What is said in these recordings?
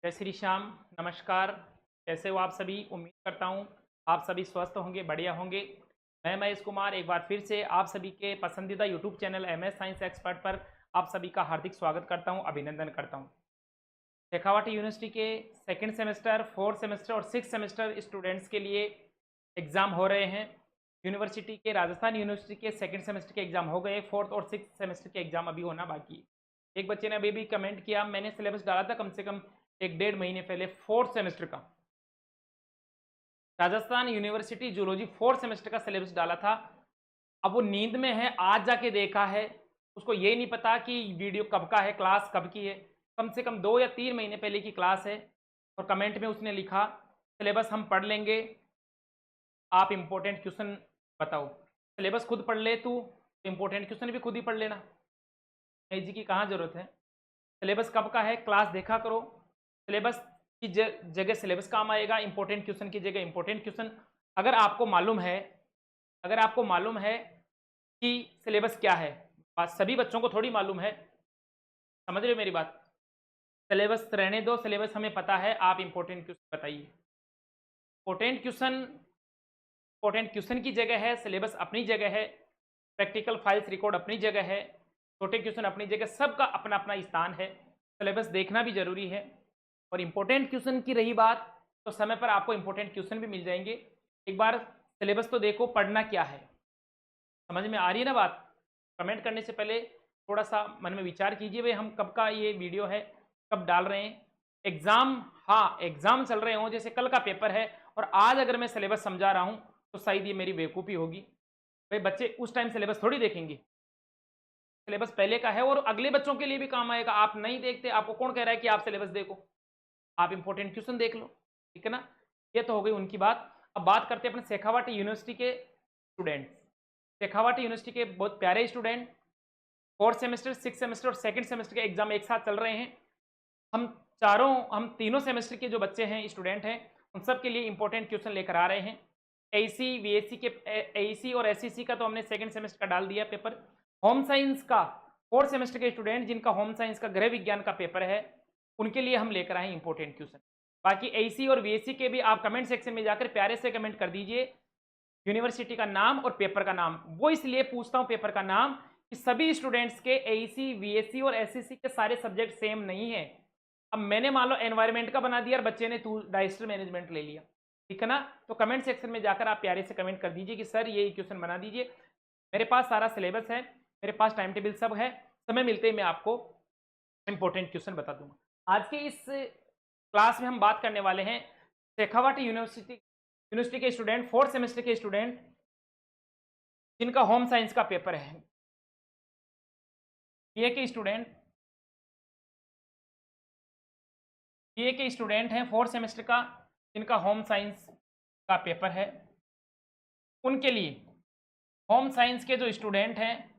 जय श्री श्याम। नमस्कार। कैसे हो आप सभी? उम्मीद करता हूँ आप सभी स्वस्थ होंगे, बढ़िया होंगे। मैं महेश कुमार एक बार फिर से आप सभी के पसंदीदा YouTube channel MS science expert पर आप सभी का हार्दिक स्वागत करता हूँ, अभिनंदन करता हूँ। शेखावाटी यूनिवर्सिटी के सेकंड सेमेस्टर, फोर्थ सेमेस्टर और सिक्स सेमेस्टर स्टूडेंट्स के लिए एग्ज़ाम हो रहे हैं। यूनिवर्सिटी के राजस्थान यूनिवर्सिटी के सेकंड सेमेस्टर के एग्ज़ाम हो गए, फोर्थ और सिक्स सेमेस्टर के एग्ज़ाम अभी होना बाकी है। एक बच्चे ने अभी भी कमेंट किया, मैंने सिलेबस डाला था कम से कम 1 डेढ़ महीने पहले फोर्थ सेमेस्टर का, Rajasthan university zoology fourth semester का सिलेबस डाला था। अब वो नींद में है, आज जाके देखा है, उसको ये नहीं पता कि वीडियो कब का है, क्लास कब की है। कम से कम 2 या 3 महीने पहले की क्लास है और कमेंट में उसने लिखा सिलेबस हम पढ़ लेंगे, आप इम्पोर्टेंट क्वेश्चन बताओ। सिलेबस खुद पढ़ ले तू, तो इम्पोर्टेंट क्वेश्चन भी खुद ही पढ़ लेना, जी की कहाँ जरूरत है। सिलेबस कब का है, क्लास देखा करो। सिलेबस की जगह सिलेबस काम आएगा, इंपॉर्टेंट क्वेश्चन की जगह इंपॉर्टेंट क्वेश्चन। अगर आपको मालूम है अगर आपको मालूम है कि सिलेबस क्या है, बात सभी बच्चों को थोड़ी मालूम है, समझ रहे हो मेरी बात। सिलेबस रहने दो, सिलेबस हमें पता है, आप इंपॉर्टेंट क्वेश्चन बताइए। इंपॉर्टेंट क्वेश्चन की जगह है, सिलेबस अपनी जगह है, प्रैक्टिकल फाइल्स रिकॉर्ड अपनी जगह है, छोटे क्वेश्चन अपनी जगह, सबका अपना अपना स्थान है। सिलेबस देखना भी जरूरी है। और इंपॉर्टेंट क्वेश्चन की रही बात, तो समय पर आपको इंपॉर्टेंट क्वेश्चन भी मिल जाएंगे। एक बार सिलेबस तो देखो, पढ़ना क्या है, समझ में आ रही है ना बात। कमेंट करने से पहले थोड़ा सा मन में विचार कीजिए, भाई हम कब का ये वीडियो है, कब डाल रहे हैं। एग्जाम, हाँ एग्जाम चल रहे हों, जैसे कल का पेपर है और आज अगर मैं सिलेबस समझा रहा हूं तो शायद ये मेरी बेवकूफ़ी होगी। भाई बच्चे उस टाइम सिलेबस थोड़ी देखेंगे, सिलेबस पहले का है और अगले बच्चों के लिए भी काम आएगा। आप नहीं देखते, आपको कौन कह रहा है कि आप सिलेबस देखो, आप इंपॉर्टेंट क्वेश्चन देख लो, ठीक है ना। ये तो हो गई उनकी बात। अब बात करते हैं अपने शेखावाटी यूनिवर्सिटी के स्टूडेंट्स। शेखावाटी यूनिवर्सिटी के बहुत प्यारे student, fourth semester, six semester और सेकंड सेमेस्टर के एग्जाम एक साथ चल रहे हैं। हम तीनों सेमेस्टर के जो बच्चे हैं, स्टूडेंट हैं, उन सब के लिए इंपॉर्टेंट क्वेश्चन लेकर आ रहे हैं। एसी वीएससी के एसी और एससीसी का तो हमने सेकंड सेमेस्टर का डाल दिया पेपर। होम साइंस का फोर्थ सेमेस्टर के स्टूडेंट जिनका होम साइंस का गृह विज्ञान का पेपर है, उनके लिए हम लेकर आए इंपॉर्टेंट क्वेश्चन। बाकी एसी और वीएससी के भी आप कमेंट सेक्शन में जाकर प्यारे से कमेंट कर दीजिए यूनिवर्सिटी का नाम और पेपर का नाम। वो इसलिए पूछता हूं पेपर का नाम कि सभी स्टूडेंट्स के एसी वीएससी और एससीसी के सारे सब्जेक्ट सेम नहीं है। अब मैंने मान लो एनवायरमेंट का बना दिया और बच्चे ने डाइजेस्टर मैनेजमेंट ले लिया, ठीक है ना। तो कमेंट सेक्शन में जाकर आप प्यारे से कमेंट कर दीजिए कि सर ये क्वेश्चन बना दीजिए। मेरे पास सारा सिलेबस है, मेरे पास टाइम टेबल सब है, समय मिलते ही मैं आपको इंपॉर्टेंट क्वेश्चन बता दूंगा। आज के इस क्लास में हम बात करने वाले हैं शेखावाटी यूनिवर्सिटी के स्टूडेंट, फोर्थ सेमेस्टर के स्टूडेंट जिनका होम साइंस का पेपर है। ये के स्टूडेंट हैं फोर्थ सेमेस्टर का, जिनका होम साइंस का पेपर है। उनके लिए होम साइंस के जो स्टूडेंट हैं,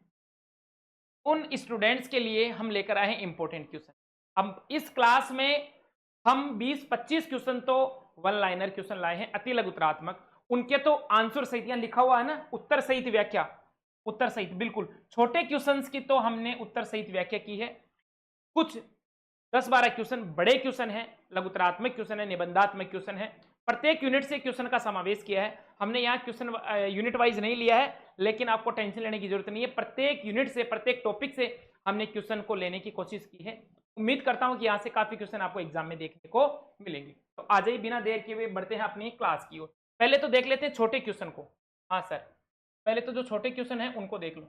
उन स्टूडेंट्स के लिए हम लेकर आए हैं इंपॉर्टेंट क्वेश्चन। अब इस क्लास में हम 20-25 क्वेश्चन तो वन लाइनर क्वेश्चन लाए हैं, अति लघु उत्तरात्मक। उनके तो आंसर सहित यहां लिखा हुआ है ना, उत्तर सहित व्याख्या, उत्तर सहित बिल्कुल। छोटे क्वेश्चंस की तो हमने उत्तर सहित व्याख्या की है। कुछ 10-12 क्वेश्चन बड़े क्वेश्चन हैं, लघुतरात्मक क्वेश्चन है, निबंधात्मक क्वेश्चन है। प्रत्येक यूनिट से क्वेश्चन का समावेश किया है हमने। यहाँ क्वेश्चन यूनिट वाइज नहीं लिया है, लेकिन आपको टेंशन लेने की जरूरत नहीं है। प्रत्येक यूनिट से, प्रत्येक टॉपिक से हमने क्वेश्चन को लेने की कोशिश की है। उम्मीद करता हूं कि यहाँ से काफी क्वेश्चन आपको एग्जाम में देखने को मिलेंगे। तो आ जाइए, बिना देर किए हुए बढ़ते हैं अपनी क्लास की ओर। पहले तो देख लेते हैं छोटे क्वेश्चन को। हाँ सर, पहले तो जो छोटे क्वेश्चन है उनको देख लो।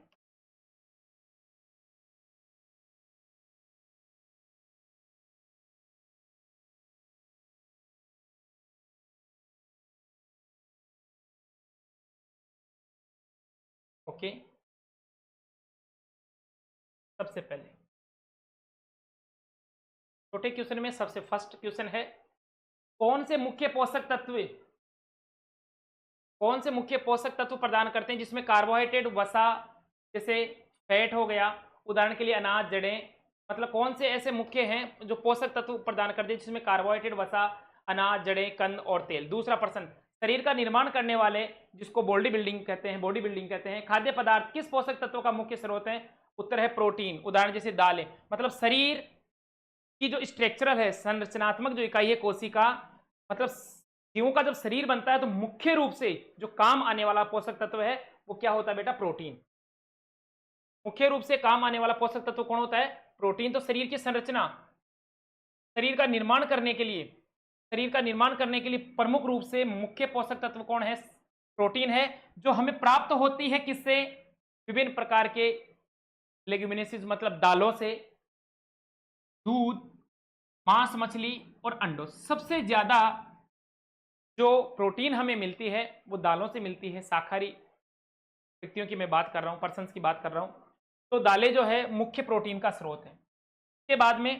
ओके, सबसे पहले छोटे क्वेश्चन में सबसे फर्स्ट क्वेश्चन है, कौन से मुख्य पोषक तत्व प्रदान करते हैं जिसमें कार्बोहाइड्रेट, वसा, जैसे फैट हो गया, उदाहरण के लिए अनाज, जड़ें। मतलब कौन से ऐसे मुख्य हैं जो पोषक तत्व प्रदान करते हैं जिसमें कार्बोहाइड्रेट, वसा, अनाज, जड़ें, कंद और तेल। दूसरा प्रश्न, शरीर का निर्माण करने वाले, जिसको बॉडी बिल्डिंग कहते हैं, खाद्य पदार्थ किस पोषक तत्व का मुख्य स्रोत है। उत्तर है प्रोटीन, उदाहरण जैसे दालें। मतलब शरीर की जो स्ट्रक्चरल है, संरचनात्मक जो इकाई है कोशिका, मतलब जीवों का जब शरीर बनता है तो मुख्य रूप से जो काम आने वाला पोषक तत्व है वो क्या होता है बेटा? प्रोटीन। मुख्य रूप से काम आने वाला पोषक तत्व कौन होता है? प्रोटीन। तो शरीर की संरचना, शरीर का निर्माण करने के लिए, शरीर का निर्माण करने के लिए प्रमुख रूप से मुख्य पोषक तत्व कौन है? प्रोटीन है, जो हमें प्राप्त होती है किससे? विभिन्न प्रकार के लेग्यूमिनेसिस मतलब दालों से, दूध, मांस, मछली और अंडों। सबसे ज्यादा जो प्रोटीन हमें मिलती है वो दालों से मिलती है। शाकाहारी व्यक्तियों की मैं बात कर रहा हूं, पर्सन्स की बात कर रहा हूं। तो दालें जो है मुख्य प्रोटीन का स्रोत है। इसके बाद में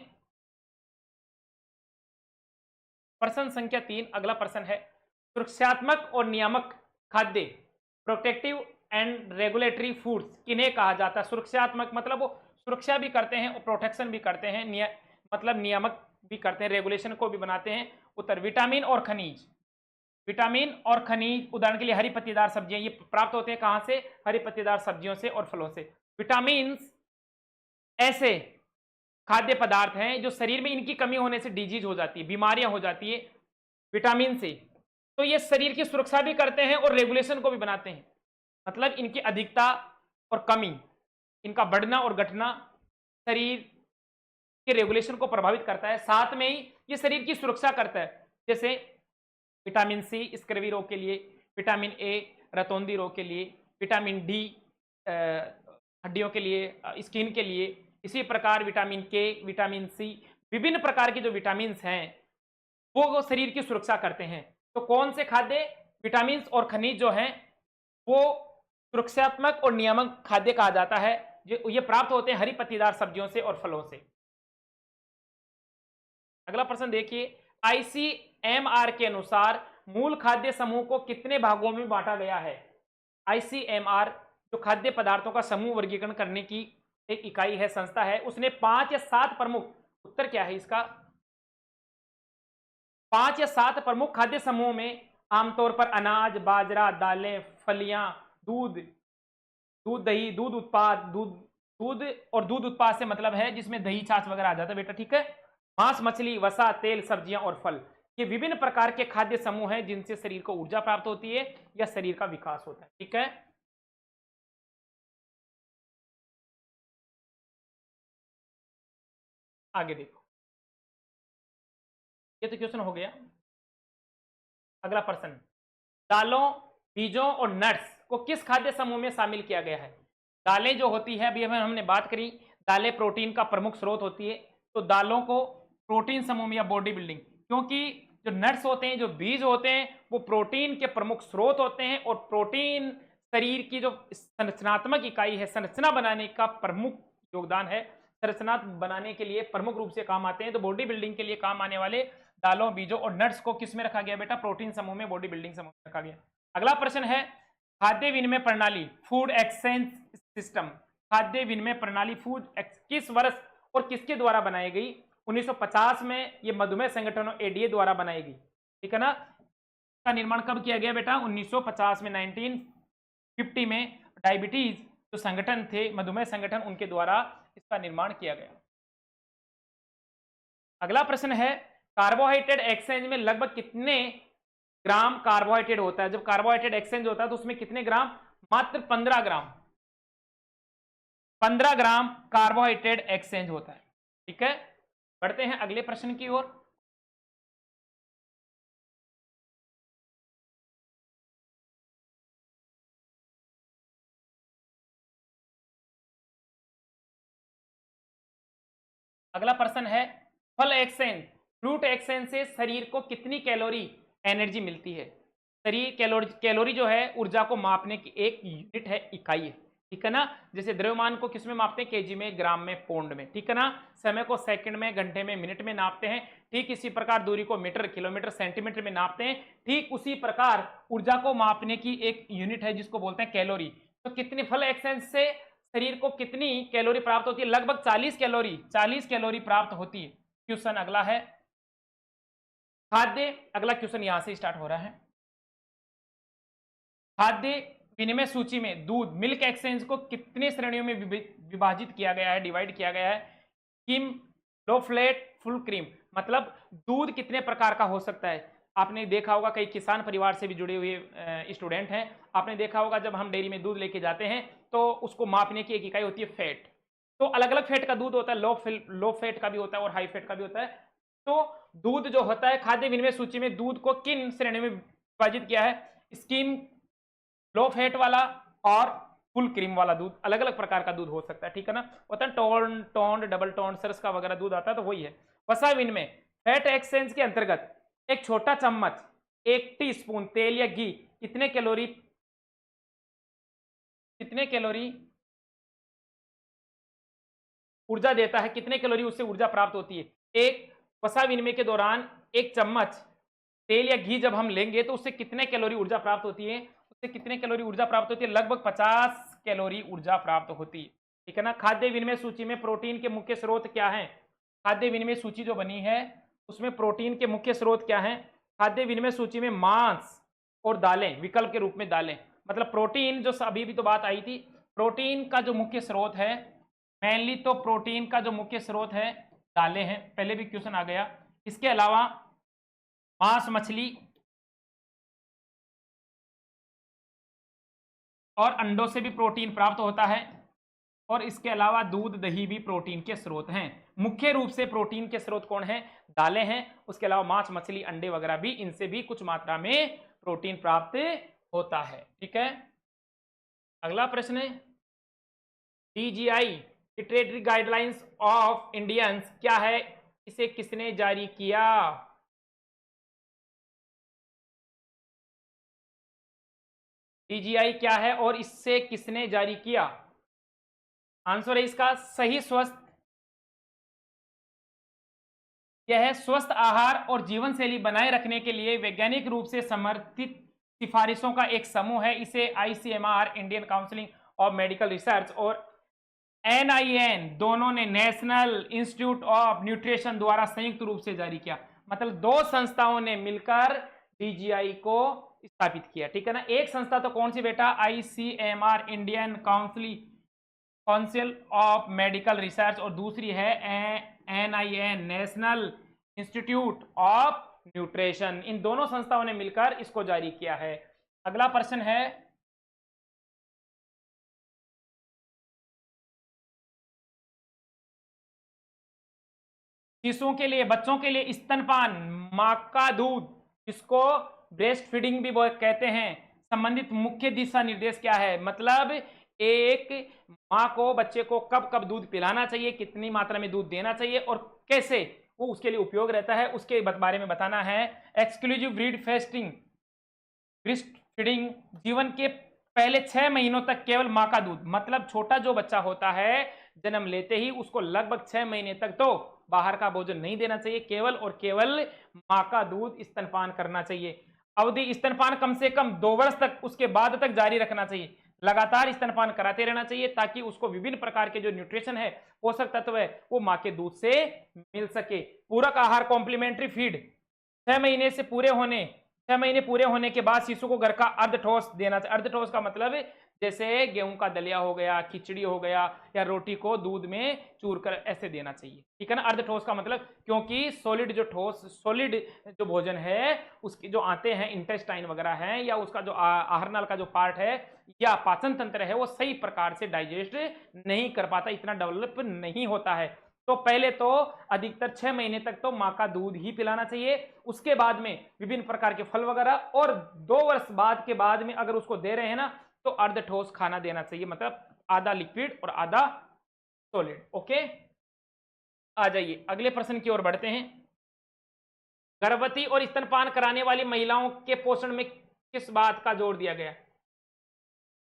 प्रश्न संख्या 3, अगला प्रश्न है सुरक्षात्मक और नियामक खाद्य, प्रोटेक्टिव एंड रेगुलेटरी फूड्स किन्हें कहा जाता है? सुरक्षात्मक मतलब वो सुरक्षा भी करते हैं और प्रोटेक्शन भी करते हैं, मतलब नियामक भी करते हैं, रेगुलेशन को भी बनाते हैं। उत्तर विटामिन और खनिज। विटामिन और खनिज उदाहरण के लिए हरी पत्तीदार सब्जियां, ये प्राप्त होते हैं कहां से? हरी पत्तीदार सब्जियों से और फलों से। विटामिन ऐसे खाद्य पदार्थ हैं जो शरीर में इनकी कमी होने से डिजीज हो जाती है, बीमारियां हो जाती है विटामिन से। तो ये शरीर की सुरक्षा भी करते हैं और रेगुलेशन को भी बनाते हैं, मतलब इनकी अधिकता और कमी, इनका बढ़ना और घटना शरीर के रेगुलेशन को प्रभावित करता है। साथ में ही ये शरीर की सुरक्षा करता है। जैसे विटामिन सी स्क्रवी रोग के लिए, विटामिन ए रतौंधी रोग के लिए, विटामिन डी हड्डियों के लिए, स्किन के लिए। इसी प्रकार विटामिन के, विटामिन सी, विभिन्न प्रकार के जो विटामिन हैं वो शरीर की सुरक्षा करते हैं। तो कौन से खाद्य, विटामिन और खनिज जो हैं वो सुरक्षात्मक और नियामक खाद्य कहा जाता है। ये प्राप्त होते हैं हरी पत्तीदार सब्जियों से और फलों से। अगला प्रश्न देखिए, आईसीएमआर के अनुसार मूल खाद्य समूह को कितने भागों में बांटा गया है? आईसीएमआर जो खाद्य पदार्थों का समूह वर्गीकरण करने की एक इकाई है, संस्था है, उसने 5 या 7 प्रमुख, उत्तर क्या है इसका? 5 या 7 प्रमुख खाद्य समूह में आमतौर पर अनाज, बाजरा, दालें, फलियां, दूध, दही, दूध उत्पाद, दूध और दूध उत्पाद से मतलब है जिसमें दही, छाछ वगैरह आ जाता है बेटा, ठीक है। मांस, मछली, वसा, तेल, सब्जियां और फल, ये विभिन्न प्रकार के खाद्य समूह हैं जिनसे शरीर को ऊर्जा प्राप्त होती है या शरीर का विकास होता है, ठीक है। आगे देखो, ये तो क्वेश्चन हो गया। अगला प्रश्न, दालों, बीजों और नट्स को किस खाद्य समूह में शामिल किया गया है? दालें जो होती है, अभी हमने बात करी, दालें प्रोटीन का प्रमुख स्रोत होती है, तो दालों को प्रोटीन समूह में या बॉडी बिल्डिंग, क्योंकि जो नट्स होते हैं, जो बीज होते हैं, वो प्रोटीन के प्रमुख स्रोत होते हैं और प्रोटीन शरीर की जो संरचनात्मक इकाई है, संरचना बनाने का प्रमुख योगदान है, संरचना बनाने के लिए प्रमुख रूप से काम आते हैं। तो बॉडी बिल्डिंग के लिए काम आने वाले दालों, बीजों और नट्स को किस में रखा गया बेटा? प्रोटीन समूह में, बॉडी बिल्डिंग समूह में रखा गया। अगला प्रश्न है, खाद्य विनिमय प्रणाली, फूड एक्सचेंज सिस्टम, खाद्य विनिमय प्रणाली किस वर्ष और किसके द्वारा बनाई गई? 1950 में ये मधुमेह संगठन और एडीए द्वारा बनाई गई, ठीक है ना। इसका निर्माण कब किया गया बेटा? 1950 में, 1950 में डायबिटीज जो संगठन थे, मधुमेह संगठन, उनके द्वारा इसका निर्माण किया गया। अगला प्रश्न है, कार्बोहाइड्रेट एक्सचेंज में लगभग कितने ग्राम कार्बोहाइड्रेट होता है? जब कार्बोहाइड्रेट एक्सचेंज होता है तो उसमें कितने ग्राम? मात्र 15 ग्राम, 15 ग्राम कार्बोहाइड्रेट एक्सचेंज होता है, ठीक है। बढ़ते हैं अगले प्रश्न की ओर। अगला प्रश्न है, फल एक्सचेंज, फ्रूट एक्सचेंज से शरीर को कितनी कैलोरी एनर्जी मिलती है? शरीर कैलोरी जो है ऊर्जा को मापने की एक यूनिट है, इकाई है, ठीक है ना। जैसे द्रव्यमान को किसमें मापते हैं? केजी में, ग्राम में, पौंड में, ठीक है ना। समय को सेकंड में, घंटे में, मिनट में नापते हैं। ठीक इसी प्रकार दूरी को मीटर, किलोमीटर, सेंटीमीटर में नापते हैं। ठीक उसी प्रकार ऊर्जा को मापने की एक यूनिट है जिसको बोलते हैं कैलोरी। तो कितनी फल एक्सचेंज से शरीर को कितनी कैलोरी प्राप्त होती है? लगभग 40 कैलोरी, 40 कैलोरी प्राप्त होती है। क्वेश्चन अगला है खाद्य, अगला क्वेश्चन यहां से स्टार्ट हो रहा है। खाद्य विनिमय सूची में दूध, मिल्क एक्सचेंज को कितने श्रेणियों में विभाजित किया गया है, डिवाइड किया गया है? किम, लो फ्लेट, फुल क्रीम, मतलब दूध कितने प्रकार का हो सकता है। आपने देखा होगा कई किसान परिवार से भी जुड़े हुए स्टूडेंट हैं, आपने देखा होगा जब हम डेयरी में दूध लेके जाते हैं तो उसको मापने की एक इकाई होती है फैट। तो अलग अलग फैट का दूध होता है, लो फैट का भी होता है और हाई फैट का भी होता है। तो दूध जो होता है, खाद्य विनिमय सूची में दूध को किन श्रेणियों में विभाजित किया है, स्कीम, लो फैट वाला और फुल क्रीम वाला दूध, अलग अलग प्रकार का दूध हो सकता है, ठीक है ना। होता है टोन टोन्ड, डबल टोन्ड, सरस का वगैरह दूध आता है, तो वही है। वसा विनिमय, फैट एक्सचेंज के अंतर्गत एक छोटा चम्मच, 1 टीस्पून तेल या घी कितने कैलोरी ऊर्जा देता है, कितने कैलोरी उससे ऊर्जा प्राप्त होती है। एक वसा विनिमय के दौरान 1 चम्मच तेल या घी जब हम लेंगे तो उससे कितने कैलोरी ऊर्जा प्राप्त होती है, उससे कितने कैलोरी ऊर्जा प्राप्त होती है, लगभग 50 कैलोरी ऊर्जा प्राप्त होती है, ठीक है ना। खाद्य विनिमय सूची में प्रोटीन के मुख्य स्रोत क्या हैं, खाद्य विनिमय सूची जो बनी है उसमें प्रोटीन के मुख्य स्रोत क्या हैं। खाद्य विनिमय सूची में मांस और दालें विकल्प के रूप में दालें, मतलब प्रोटीन जो अभी भी तो बात आई थी, प्रोटीन का जो मुख्य स्रोत है, मेनली तो प्रोटीन का जो मुख्य स्रोत है दालें हैं, पहले भी क्वेश्चन आ गया। इसके अलावा मांस, मछली और अंडों से भी प्रोटीन प्राप्त होता है, और इसके अलावा दूध, दही भी प्रोटीन के स्रोत हैं। मुख्य रूप से प्रोटीन के स्रोत कौन है, दालें हैं। उसके अलावा मांस, मछली, अंडे वगैरह भी, इनसे भी कुछ मात्रा में प्रोटीन प्राप्त होता है, ठीक है। अगला प्रश्न है, डीजीआई डिटरेटरी गाइडलाइंस ऑफ इंडियंस क्या है, इसे किसने जारी किया। डीजीआई क्या है और इससे किसने जारी किया। आंसर है इसका सही स्वस्थ, यह स्वस्थ आहार और जीवन शैली बनाए रखने के लिए वैज्ञानिक रूप से समर्थित सिफारिशों का एक समूह है। इसे ICMR, Indian Council of Medical Research, और एनआईएन दोनों ने नेशनल इंस्टीट्यूट ऑफ न्यूट्रिशन द्वारा संयुक्त रूप से जारी किया। मतलब दो संस्थाओं ने मिलकर डीजीआई को स्थापित किया, ठीक है ना। एक संस्था तो कौन सी बेटा, ICMR, Indian Council of Medical Research, और दूसरी है NIN, National Institute of Nutrition. इन दोनों संस्थाओं ने मिलकर इसको जारी किया है। अगला प्रश्न है, शिशुओं के लिए, बच्चों के लिए स्तनपान, मां का दूध, इसको ब्रेस्ट फीडिंग भी कहते हैं, संबंधित मुख्य दिशा निर्देश क्या है। मतलब एक मां को बच्चे को कब कब दूध पिलाना चाहिए, कितनी मात्रा में दूध देना चाहिए और कैसे वो उसके लिए उपयोग रहता है, उसके बारे में बताना है। एक्सक्लूसिव ब्रीड फेस्टिंग, ब्रेस्ट फीडिंग, जीवन के पहले 6 महीनों तक केवल मां का दूध, मतलब छोटा जो बच्चा होता है जन्म लेते ही उसको लगभग 6 महीने तक तो बाहर का भोजन नहीं देना चाहिए, केवल और केवल मां का दूध स्तनपान करना चाहिए। अवधि स्तनपान कम से कम 2 वर्ष तक, उसके बाद तक जारी रखना चाहिए। लगातार स्तनपान कराते रहना चाहिए ताकि उसको विभिन्न प्रकार के जो न्यूट्रिशन है, पोषक तत्व है, वो मां के दूध से मिल सके। पूरक आहार, कॉम्प्लीमेंट्री फीड, 6 महीने पूरे होने के बाद शिशु को घर का अर्ध ठोस देना चाहिए। अर्ध ठोस का मतलब जैसे गेहूं का दलिया हो गया, खिचड़ी हो गया, या रोटी को दूध में चूर कर ऐसे देना चाहिए, ठीक है ना। अर्ध ठोस का मतलब, क्योंकि सॉलिड जो भोजन है उसके जो आते हैं इंटेस्टाइन वगैरह हैं, या उसका जो आहार नाल का जो पार्ट है या पाचन तंत्र है, वो सही प्रकार से डाइजेस्ट नहीं कर पाता, इतना डेवलप नहीं होता है। तो पहले तो अधिकतर 6 महीने तक तो मां का दूध ही पिलाना चाहिए। उसके बाद में विभिन्न प्रकार के फल वगैरह, और 2 वर्ष बाद के बाद में अगर उसको दे रहे हैं ना तो अर्ध ठोस खाना देना चाहिए, मतलब आधा लिक्विड और आधा सॉलिड। ओके, आ जाइए अगले प्रश्न की ओर बढ़ते हैं। गर्भवती और स्तनपान कराने वाली महिलाओं के पोषण में किस बात का जोर दिया गया।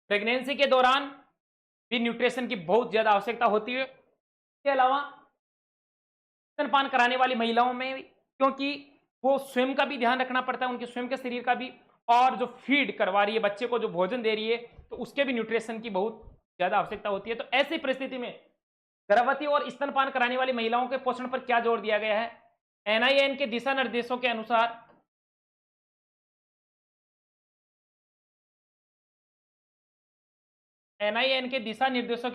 प्रेगनेंसी के दौरान भी न्यूट्रिशन की बहुत ज्यादा आवश्यकता होती है। इसके अलावा स्तनपान कराने वाली महिलाओं में, क्योंकि वो स्वयं का भी ध्यान रखना पड़ता है, उनके स्वयं के शरीर का भी, और जो फीड करवा रही है बच्चे को, जो भोजन दे रही है, तो उसके भी न्यूट्रिशन की बहुत ज्यादा आवश्यकता होती है। तो ऐसी परिस्थिति में गर्भवती और स्तनपान कराने वाली महिलाओं के पोषण पर क्या जोर दिया गया है। एनआईएन के दिशा निर्देशों के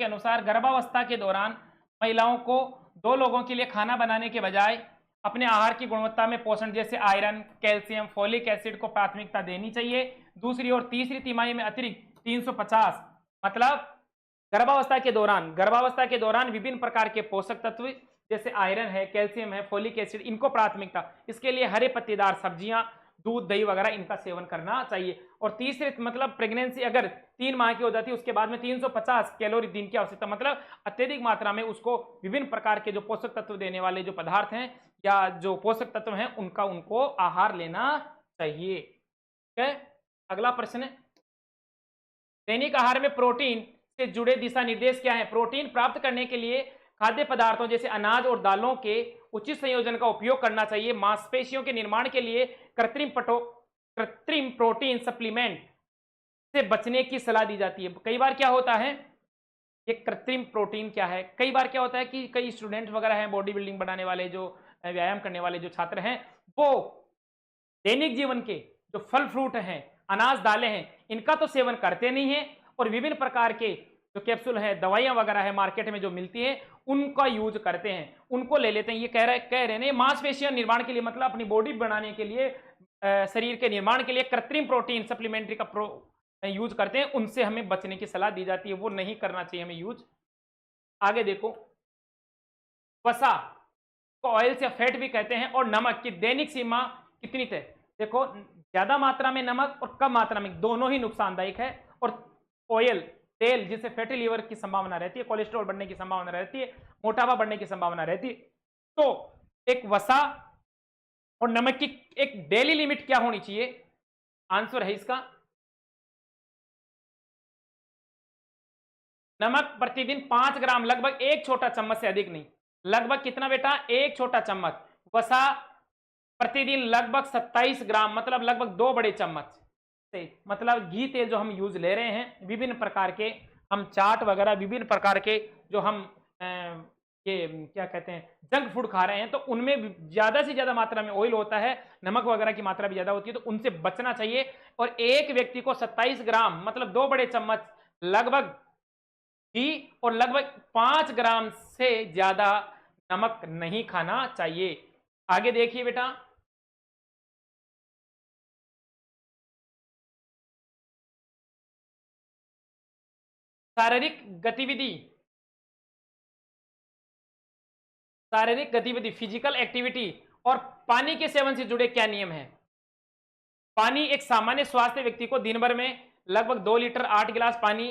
अनुसार गर्भावस्था के दौरान महिलाओं को दो लोगों के लिए खाना बनाने के बजाय अपने आहार की गुणवत्ता में पोषण जैसे आयरन, कैल्शियम, फोलिक एसिड को प्राथमिकता देनी चाहिए। दूसरी और तीसरी तिमाही में अतिरिक्त 350 मतलब गर्भावस्था के दौरान विभिन्न प्रकार के पोषक तत्व जैसे आयरन है, कैल्शियम है, फोलिक एसिड, इनको प्राथमिकता। इसके लिए हरे पत्तेदार सब्जियां, दूध, दही वगैरह इनका सेवन करना चाहिए। और तीसरे मतलब प्रेगनेंसी अगर 3 माह की हो जाती है उसके बाद में 350 कैलोरी दिन की आवश्यकता, मतलब अत्यधिक मात्रा में उसको विभिन्न प्रकार के जो पोषक तत्व देने वाले जो पदार्थ हैं या जो पोषक तत्व हैं उनका उनको आहार लेना चाहिए। ठीक है, अगला प्रश्न है, दैनिक आहार में प्रोटीन से जुड़े दिशा निर्देश क्या है? प्रोटीन प्राप्त करने के लिए खाद्य पदार्थों जैसे अनाज और दालों के उचित संयोजन का उपयोग करना चाहिए। मांसपेशियों के निर्माण के लिए कृत्रिम प्रोटीन सप्लीमेंट से बचने की सलाह दी जाती है। कई बार क्या होता है, ये कृत्रिम प्रोटीन क्या है, कई बार क्या होता है कि कई स्टूडेंट वगैरह हैं, बॉडी बिल्डिंग बनाने वाले, जो व्यायाम करने वाले जो छात्र हैं, वो दैनिक जीवन के जो फल फ्रूट हैं, अनाज दालें हैं, इनका तो सेवन करते नहीं है और विभिन्न प्रकार के जो कैप्सूल है, दवाइयां वगैरह है मार्केट में जो मिलती है उनका यूज करते हैं, उनको ले लेते हैं। ये कह रहे हैं मांसपेशियों निर्माण के लिए, मतलब अपनी बॉडी बनाने के लिए, शरीर के निर्माण के लिए कृत्रिम प्रोटीन सप्लीमेंट्री का यूज करते हैं, उनसे हमें बचने की सलाह दी जाती है, वो नहीं करना चाहिए हमें यूज। आगे देखो, वसा को ऑयल या फैट भी कहते हैं, और नमक की दैनिक सीमा कितनी है? देखो, ज्यादा मात्रा में नमक और कम मात्रा में दोनों ही नुकसानदायक है। और ऑयल, तेल, जिससे फैटी लीवर की संभावना रहती है, कोलेस्ट्रॉल बढ़ने की संभावना रहती है, मोटापा बढ़ने की संभावना रहती है। तो एक वसा और नमक की एक डेली लिमिट क्या होनी चाहिए? आंसर है इसका, नमक प्रतिदिन 5 ग्राम, लगभग 1 छोटा चम्मच से अधिक नहीं। लगभग कितना बेटा? 1 छोटा चम्मच। वसा प्रतिदिन लगभग 27 ग्राम, मतलब लगभग 2 बड़े चम्मच से, मतलब घी तेल जो हम यूज ले रहे हैं, विभिन्न प्रकार के हम चाट वगैरह, विभिन्न प्रकार के जो हम ये क्या कहते हैं जंक फूड खा रहे हैं, तो उनमें ज्यादा से ज्यादा मात्रा में ऑयल होता है, नमक वगैरह की मात्रा भी ज्यादा होती है, तो उनसे बचना चाहिए। और एक व्यक्ति को 27 ग्राम मतलब 2 बड़े चम्मच लगभग घी और लगभग 5 ग्राम से ज्यादा नमक नहीं खाना चाहिए। आगे देखिए बेटा, शारीरिक गतिविधि, फिजिकल एक्टिविटी और पानी के सेवन से जुड़े क्या नियम हैं? पानी, एक सामान्य स्वास्थ्य व्यक्ति को दिन भर में लगभग 2 लीटर 8 गिलास पानी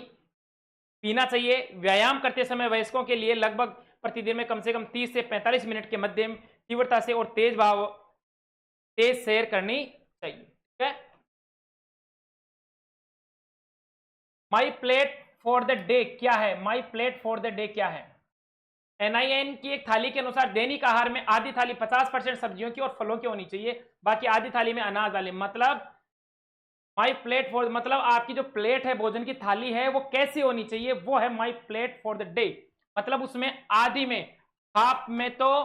पीना चाहिए। व्यायाम करते समय वयस्कों के लिए लगभग प्रतिदिन में कम से कम 30 से 45 मिनट के मध्यम तीव्रता से और तेज सैर करनी चाहिए। ठीक है, my plate for the day क्या है? My plate for the day क्या है? NIN की एक थाली के अनुसार दैनिक आहार में आधी थाली 50% सब्जियों की और फलों की होनी चाहिए, बाकी आधी थाली में अनाज डालें। मतलब माई प्लेट फॉर, मतलब आपकी जो प्लेट है, भोजन की थाली है, वो कैसी होनी चाहिए? वो है my plate for the day, मतलब उसमें आधी में, हाफ में तो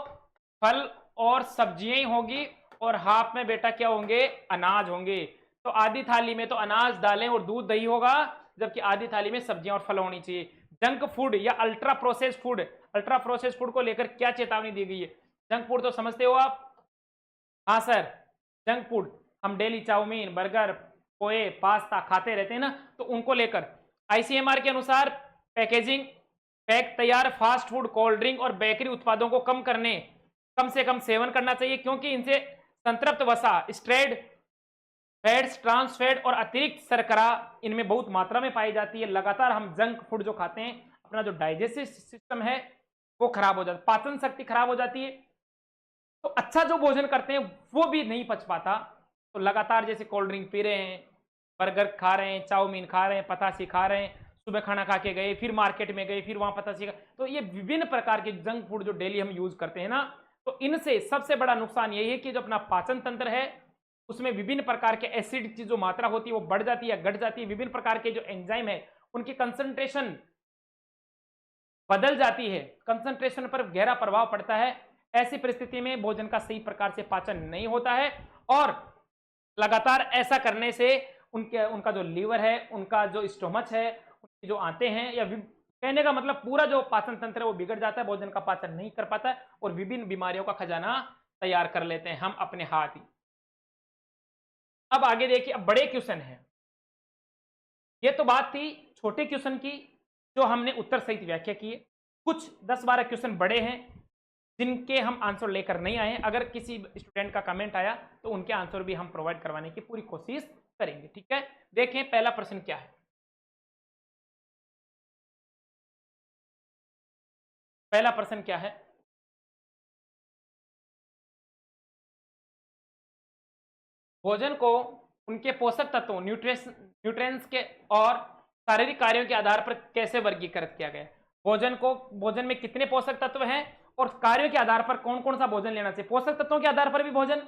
फल और सब्जियां ही होगी और हाफ में बेटा क्या होंगे? अनाज होंगे। तो आधी थाली में तो अनाज, दालें और दूध, दही होगा, जबकि आधी थाली में सब्जियां और फल होनी चाहिए। जंक फूड या अल्ट्रा प्रोसेस्ड फूड को लेकर क्या चेतावनी दी गई है? जंक फूड तो समझते हो आप? हाँ सर, जंक फूड हम डेली चाउमीन, बर्गर, पोए, पास्ता खाते रहते हैं ना, तो उनको लेकर ICMR के अनुसार पैकेजिंग, पैक तैयार फास्ट फूड, कोल्ड ड्रिंक और बेकरी उत्पादों को कम से कम सेवन करना चाहिए, क्योंकि इनसे संतृप्त वसा, स्ट्रेड फैट्स, ट्रांस फैट और अतिरिक्त शर्करा इनमें बहुत मात्रा में पाई जाती है। लगातार हम जंक फूड जो खाते हैं, अपना जो डाइजेस्टिव सिस्टम है वो खराब हो जाता है, पाचन शक्ति खराब हो जाती है, तो अच्छा जो भोजन करते हैं वो भी नहीं पच पाता। तो लगातार जैसे कोल्ड ड्रिंक पी रहे हैं, बर्गर खा रहे हैं, चाउमीन खा रहे हैं, पतासी खा रहे हैं, सुबह खाना खा के गए, फिर मार्केट में गए, फिर वहां पतासी खा, तो ये विभिन्न प्रकार के जंक फूड जो डेली हम यूज करते हैं ना, तो इनसे सबसे बड़ा नुकसान यही है कि जो अपना पाचन तंत्र है उसमें विभिन्न प्रकार के एसिड की जो मात्रा होती है वो बढ़ जाती है, घट जाती है। विभिन्न प्रकार के जो एंजाइम है उनकी कंसंट्रेशन बदल जाती है, कंसंट्रेशन पर गहरा प्रभाव पड़ता है। ऐसी परिस्थिति में भोजन का सही प्रकार से पाचन नहीं होता है और लगातार ऐसा करने से उनका जो लीवर है, उनका जो स्टोमच है, उनके जो आते हैं या कहने का मतलब पूरा जो पाचन तंत्र है वो बिगड़ जाता है, भोजन का पाचन नहीं कर पाता है और विभिन्न बीमारियों का खजाना तैयार कर लेते हैं हम अपने हाथ ही। अब आगे देखिए, अब बड़े क्वेश्चन है। ये तो बात थी छोटे क्वेश्चन की जो हमने उत्तर सहित व्याख्या की है। कुछ 10-12 क्वेश्चन बड़े हैं जिनके हम आंसर लेकर नहीं आए हैं। अगर किसी स्टूडेंट का कमेंट आया तो उनके आंसर भी हम प्रोवाइड करवाने की पूरी कोशिश करेंगे। ठीक है, देखें पहला प्रश्न क्या है। पहला प्रश्न क्या है, भोजन को उनके पोषक तत्वों न्यूट्रिएंट्स के और शारीरिक कार्यों के आधार पर कैसे वर्गीकृत किया गया है। भोजन को, भोजन में कितने पोषक तत्व हैं और कार्यों के आधार पर कौन कौन सा भोजन लेना चाहिए। पोषक तत्वों के आधार पर भी भोजन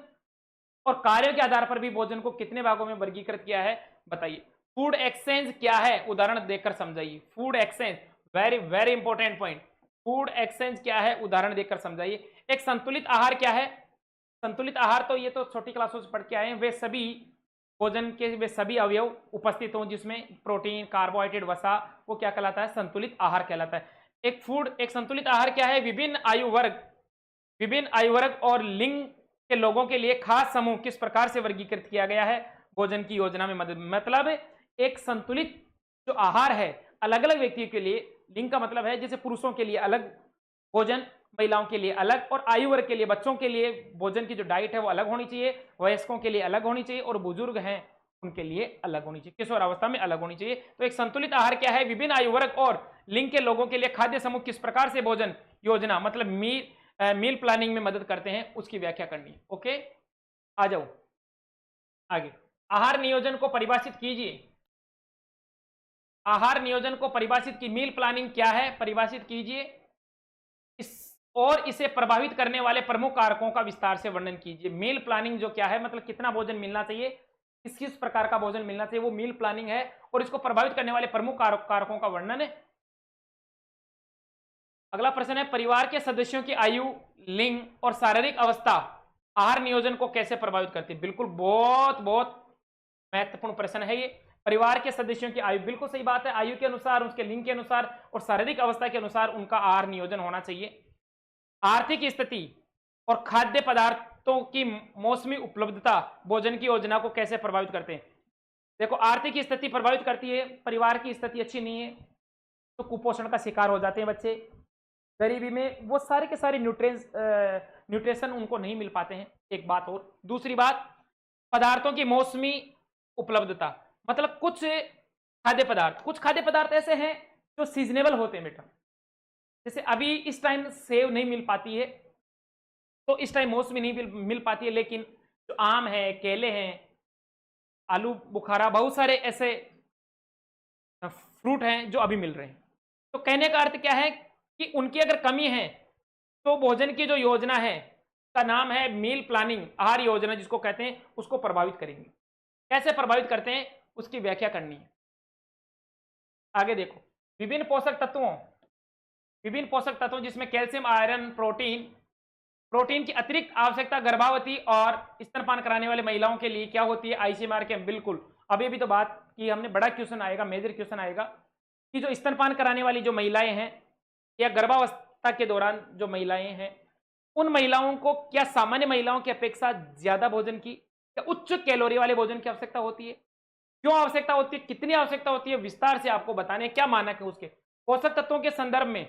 और कार्यों के आधार पर भी भोजन को कितने भागों में वर्गीकृत किया है, बताइए। फूड एक्सचेंज क्या है, उदाहरण देकर समझाइए। Food exchange, very very important point. Food exchange क्या है, उदाहरण देकर समझाइए। एक संतुलित आहार क्या है, संतुलित आहार तो ये तो छोटी क्लासों से पढ़ के आए हैं। वे सभी भोजन के वे सभी अवयव उपस्थित हों जिसमें प्रोटीन, कार्बोहाइड्रेट, वसा, वो क्या कहलाता है, संतुलित आहार कहलाता है। एक संतुलित आहार क्या है, विभिन्न आयु वर्ग और लिंग के लोगों के लिए खास समूह किस प्रकार से वर्गीकृत किया गया है भोजन की योजना में मदद। मतलब एक संतुलित जो आहार है अलग अलग व्यक्तियों के लिए, लिंग का मतलब है जैसे पुरुषों के लिए अलग भोजन, महिलाओं के लिए अलग, और आयु वर्ग के लिए, बच्चों के लिए भोजन की जो डाइट है वो अलग होनी चाहिए, वयस्कों के लिए अलग होनी चाहिए और बुजुर्ग हैं उनके लिए अलग होनी चाहिए, किशोर अवस्था में अलग होनी चाहिए। तो एक संतुलित आहार क्या है, विभिन्न आयु वर्ग और लिंग के लोगों के लिए खाद्य समूह किस प्रकार से भोजन योजना मतलब मील प्लानिंग में मदद करते हैं उसकी व्याख्या करनी है। ओके, आ जाओ आगे। आहार नियोजन को परिभाषित कीजिए। आहार नियोजन को परिभाषित की, मील प्लानिंग क्या है परिभाषित कीजिए। और इसे प्रभावित करने वाले प्रमुख कारकों का विस्तार से वर्णन कीजिए। मील प्लानिंग जो क्या है, मतलब कितना भोजन मिलना चाहिए, किस किस प्रकार का भोजन मिलना चाहिए, वो मील प्लानिंग है। और इसको प्रभावित करने वाले प्रमुख कारकों का वर्णन है। अगला प्रश्न है, परिवार के सदस्यों की आयु, लिंग और शारीरिक अवस्था आहार नियोजन को कैसे प्रभावित करती है। बिल्कुल बहुत बहुत महत्वपूर्ण प्रश्न है ये। परिवार के सदस्यों की आयु, बिल्कुल सही बात है, आयु के अनुसार, उसके लिंग के अनुसार और शारीरिक अवस्था के अनुसार उनका आहार नियोजन होना चाहिए। आर्थिक स्थिति और खाद्य पदार्थों की मौसमी उपलब्धता भोजन की योजना को कैसे प्रभावित करते हैं। देखो, आर्थिक स्थिति प्रभावित करती है, परिवार की स्थिति अच्छी नहीं है तो कुपोषण का शिकार हो जाते हैं बच्चे, गरीबी में वो सारे के सारे न्यूट्रिशन उनको नहीं मिल पाते हैं, एक बात। और दूसरी बात, पदार्थों की मौसमी उपलब्धता, मतलब कुछ खाद्य पदार्थ ऐसे हैं जो सीजनेबल होते हैं बेटा। जैसे अभी इस टाइम सेव नहीं मिल पाती है तो इस टाइम मौसमी नहीं मिल पाती है, लेकिन जो आम है, केले हैं, आलू बुखारा, बहुत सारे ऐसे फ्रूट हैं जो अभी मिल रहे हैं। तो कहने का अर्थ क्या है कि उनकी अगर कमी है तो भोजन की जो योजना है का नाम है मील प्लानिंग, आहार योजना जिसको कहते हैं, उसको प्रभावित करेंगे। कैसे प्रभावित करते हैं उसकी व्याख्या करनी है। आगे देखो, विभिन्न पोषक तत्वों जिसमें कैल्शियम, आयरन, प्रोटीन की अतिरिक्त आवश्यकता गर्भवती और स्तनपान कराने वाले महिलाओं के लिए क्या होती है, आईसीएमआर के। बिल्कुल, अभी भी तो बात की हमने, बड़ा क्वेश्चन आएगा, मेजर क्वेश्चन आएगा कि जो स्तनपान कराने वाली जो महिलाएं हैं या गर्भावस्था के दौरान जो महिलाएं हैं, उन महिलाओं को क्या सामान्य महिलाओं की अपेक्षा ज्यादा भोजन की या उच्च कैलोरी वाले भोजन की आवश्यकता होती है, क्यों आवश्यकता होती है, कितनी आवश्यकता होती है, विस्तार से आपको बताने क्या मानक है उसके। पोषक तत्वों के संदर्भ में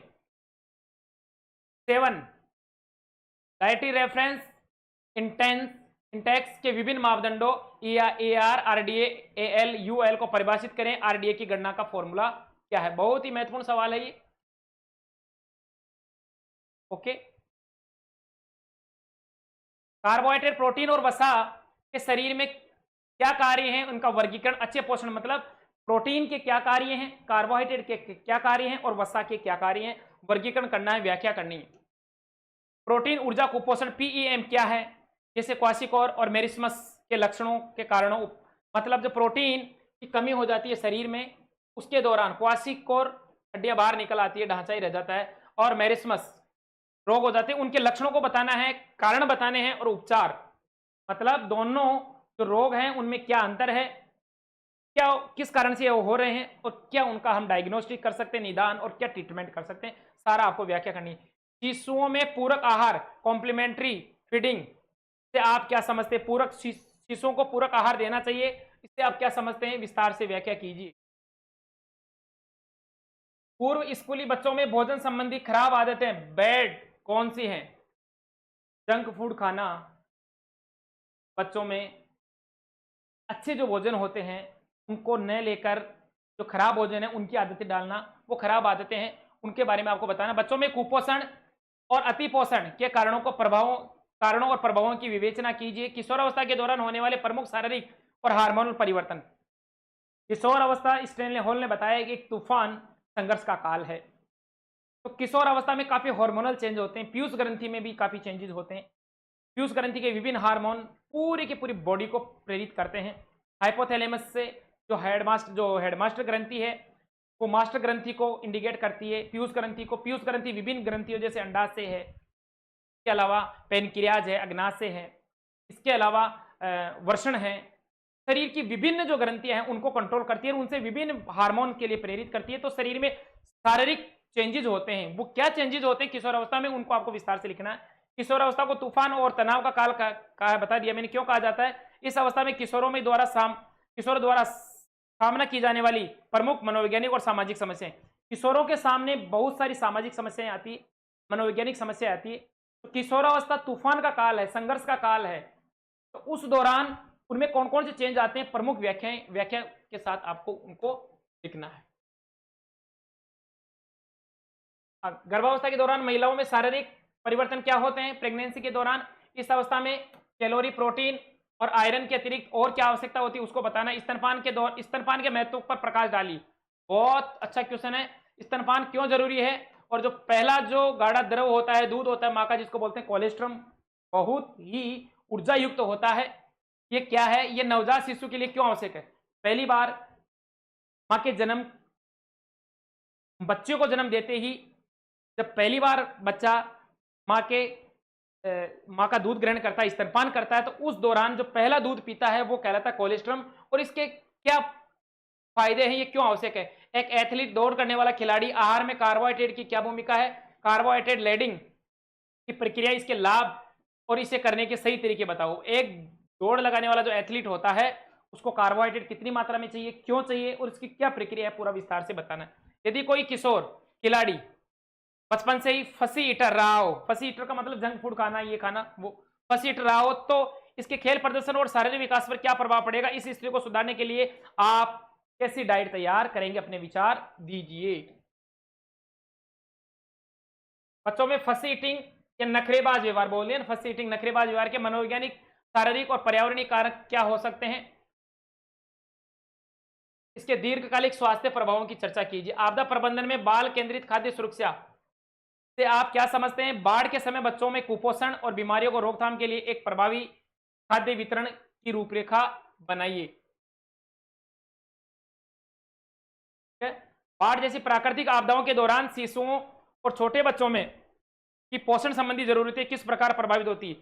7 डाइटरी रेफरेंस इंटेक्स के विभिन्न मापदंडों AR, RDA, AL, UL को परिभाषित करें। RDA की गणना का फॉर्मूला क्या है। बहुत ही महत्वपूर्ण सवाल है ये। ओके, कार्बोहाइड्रेट, प्रोटीन और वसा के शरीर में क्या कार्य हैं, उनका वर्गीकरण। अच्छे पोषण मतलब प्रोटीन के क्या कार्य हैं, कार्बोहाइड्रेट के क्या कार्य हैं और वसा के क्या कार्य हैं, वर्गीकरण करना है, व्याख्या करनी है। प्रोटीन ऊर्जा कुपोषण PEM क्या है, जैसे क्वासिकोर और मेरिस्मस के लक्षणों के कारणों, मतलब जो प्रोटीन की कमी हो जाती है शरीर में उसके दौरान क्वासिकोर हड्डियां बाहर निकल आती है, ढांचा ही रह जाता है, और मेरिस्मस रोग हो जाते हैं, उनके लक्षणों को बताना है, कारण बताने हैं और उपचार, मतलब दोनों जो रोग हैं उनमें क्या अंतर है क्या किस कारण से ये हो रहे हैं और क्या उनका हम डायग्नोस्टिक कर सकते हैं, निदान, और क्या ट्रीटमेंट कर सकते हैं, सारा आपको व्याख्या करनी है। शिशुओं में पूरक आहार, कॉम्प्लीमेंट्री फीडिंग से आप क्या समझते हैं? पूरक शिशुओं को पूरक आहार देना चाहिए, इससे आप क्या समझते हैं? विस्तार से व्याख्या कीजिए। पूर्व स्कूली बच्चों में भोजन संबंधी खराब आदतें बैड कौन सी हैं? जंक फूड खाना, बच्चों में अच्छे जो भोजन होते हैं उनको न लेकर जो खराब भोजन है उनकी आदतें डालना, वो खराब आदतें हैं, उनके बारे में आपको बताना। बच्चों में कुपोषण और अतिपोषण के कारणों और प्रभावों की विवेचना कीजिए। किशोरावस्था के दौरान होने वाले प्रमुख शारीरिक और हार्मोनल परिवर्तन। किशोर अवस्था, स्टैनले हॉल ने बताया कि एक तूफान संघर्ष का काल है। तो किशोर अवस्था में काफी हार्मोनल चेंज होते हैं, पीयूष ग्रंथि में भी काफी चेंजेस होते हैं। पीयूष ग्रंथि के विभिन्न हार्मोन पूरी की पूरी बॉडी को प्रेरित करते हैं। हाइपोथैलेमस से जो हेडमास्टर ग्रंथि है वो मास्टर ग्रंथि को इंडिकेट करती है, पीयूष ग्रंथि विभिन्न ग्रंथियों जैसे अंडाशय है, इसके अलावा पेनक्रियाज है, अग्नाशय है, इसके अलावा वर्षण है। शरीर की विभिन्न जो ग्रंथियां हैं उनको कंट्रोल करती है, उनसे विभिन्न हार्मोन के लिए प्रेरित करती है। तो शरीर में शारीरिक चेंजेस होते हैं, वो क्या चेंजेस होते हैं किशोर अवस्था में, उनको आपको विस्तार से लिखना है। किशोर अवस्था को तूफान और तनाव का काल का बता दिया मैंने। क्यों कहा जाता है? इस अवस्था में किशोरों द्वारा सामना की जाने वाली प्रमुख मनोवैज्ञानिक और सामाजिक समस्याएं। किशोरों के सामने बहुत सारी सामाजिक समस्याएं आती है, मनोवैज्ञानिक समस्या आती है। तो किशोरावस्था तूफान का काल है, संघर्ष का काल है। तो उस दौरान उनमें कौन कौन से चेंज आते हैं, प्रमुख व्याख्या के साथ आपको उनको लिखना है। गर्भावस्था के दौरान महिलाओं में शारीरिक परिवर्तन क्या होते हैं? प्रेगनेंसी के दौरान इस अवस्था में कैलोरी, प्रोटीन और आयरन के अतिरिक्त और क्या आवश्यकता होती है उसको बताना। स्तनपान के महत्व पर प्रकाश डाली। बहुत अच्छा क्वेश्चन है। स्तनपान क्यों जरूरी है? और जो पहला जो गाढ़ा द्रव होता है, दूध होता है माँ का, जिसको बोलते हैं कोलेस्ट्रम, बहुत ही ऊर्जा युक्त होता है। ये क्या है? ये नवजात शिशु के लिए क्यों आवश्यक है? पहली बार माँ के बच्चे को जन्म देते ही जब पहली बार बच्चा माँ का दूध ग्रहण करता है, स्तनपान करता है, तो उस दौरान जो पहला दूध पीता है वो कहलाता है कोलेस्ट्रम। और इसके क्या फायदे हैं, ये क्यों आवश्यक है? एक एथलीट, दौड़ करने वाला खिलाड़ी, आहार में कार्बोहाइड्रेट की क्या भूमिका है? कार्बोहाइड्रेट लेडिंग की प्रक्रिया, इसके लाभ और इसे करने के सही तरीके बताओ। एक दौड़ लगाने वाला जो एथलीट होता है उसको कार्बोहाइड्रेट कितनी मात्रा में चाहिए, क्यों चाहिए, और इसकी क्या प्रक्रिया है, पूरा विस्तार से बताना। यदि कोई किशोर खिलाड़ी बचपन से ही फसी ईटर रहा हो, फसी ईटर का मतलब जंक फूड खाना, ये खाना, वो फसी ईटर रहा हो, तो इसके खेल प्रदर्शन और शारीरिक विकास पर क्या प्रभाव पड़ेगा? इस स्थिति को सुधारने के लिए आप कैसी डाइट तैयार करेंगे? अपने विचार दीजिए। बच्चों में फसी ईटिंग या नखरेबाज व्यवहार, बोलिए ना, फसी ईटिंग, नखरेबाज व्यवहार के मनोवैज्ञानिक, शारीरिक और पर्यावरणीय कारक क्या हो सकते हैं? इसके दीर्घकालिक स्वास्थ्य प्रभावों की चर्चा कीजिए। आपदा प्रबंधन में बाल केंद्रित खाद्य सुरक्षा से आप क्या समझते हैं? बाढ़ के समय बच्चों में कुपोषण और बीमारियों को रोकथाम के लिए एक प्रभावी खाद्य वितरण की रूपरेखा बनाइए। बाढ़ जैसी प्राकृतिक आपदाओं के दौरान शिशुओं और छोटे बच्चों में की पोषण संबंधी जरूरतें किस प्रकार प्रभावित होती है?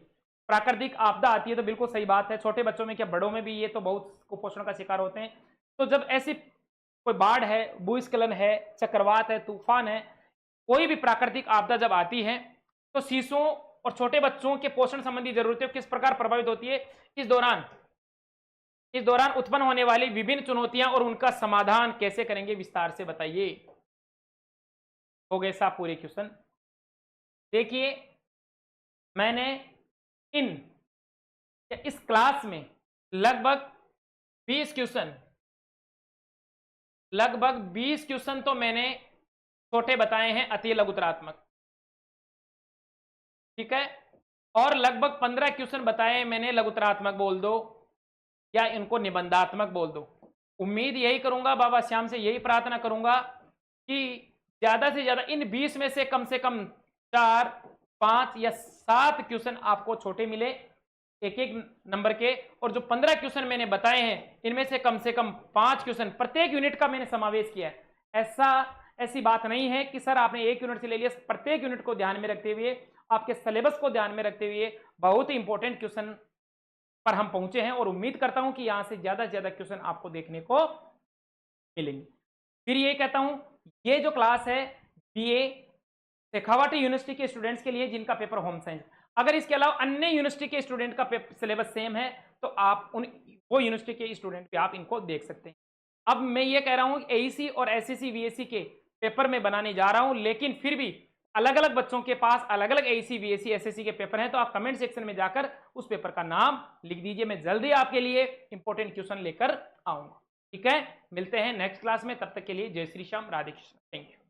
प्राकृतिक आपदा आती है तो बिल्कुल सही बात है, छोटे बच्चों में क्या बड़ों में भी ये तो बहुत कुपोषण का शिकार होते हैं। तो जब ऐसी कोई बाढ़ है, भूस्खलन है, चक्रवात है, तूफान है, कोई भी प्राकृतिक आपदा जब आती है तो शिशुओं और छोटे बच्चों के पोषण संबंधी जरूरतें किस प्रकार प्रभावित होती है? इस दौरान उत्पन्न होने वाली विभिन्न चुनौतियां और उनका समाधान कैसे करेंगे, विस्तार से बताइए। हो गए साहब पूरे क्वेश्चन। देखिए, मैंने इस क्लास में लगभग 20 क्वेश्चन तो मैंने छोटे बताए हैं, अति लघुतरात्मक, ठीक है, और लगभग 15 क्वेश्चन बताए मैंने लघुतरात्मक बोल दो या इनको निबंधात्मक बोल दो। उम्मीद यही करूंगा, बाबा श्याम से यही प्रार्थना करूंगा कि ज्यादा से ज्यादा इन 20 में से कम 4, 5 या 7 क्वेश्चन आपको छोटे मिले, एक एक नंबर के, और जो 15 क्वेश्चन मैंने बताए हैं इनमें से कम 5 क्वेश्चन प्रत्येक यूनिट का मैंने समावेश किया है। ऐसी बात नहीं है कि सर आपने एक यूनिट से ले लिया। प्रत्येक यूनिट को ध्यान में रखते हुए, आपके सिलेबस को ध्यान में रखते हुए बहुत ही इंपॉर्टेंट क्वेश्चन पर हम पहुंचे हैं और उम्मीद करता हूं कि यहां से ज्यादा से ज्यादा क्वेश्चन आपको देखने को मिलेंगे। फिर ये कहता हूं, ये जो क्लास है बीए शेखावाटी यूनिवर्सिटी के स्टूडेंट्स के लिए जिनका पेपर होम साइंस, अगर इसके अलावा अन्य यूनिवर्सिटी के स्टूडेंट का सिलेबस सेम है तो आप वो यूनिवर्सिटी के स्टूडेंट भी आप इनको देख सकते हैं। अब मैं ये कह रहा हूं एईसी और एसएससी वीएससी के पेपर में बनाने जा रहा हूं, लेकिन फिर भी अलग अलग बच्चों के पास अलग अलग एईसी वीएससी एसएससी के पेपर हैं, तो आप कमेंट सेक्शन में जाकर उस पेपर का नाम लिख दीजिए। मैं जल्दी आपके लिए इंपॉर्टेंट क्वेश्चन लेकर आऊंगा। ठीक है, मिलते हैं नेक्स्ट क्लास में, तब तक के लिए जय श्री श्याम, राधे कृष्ण, थैंक यू।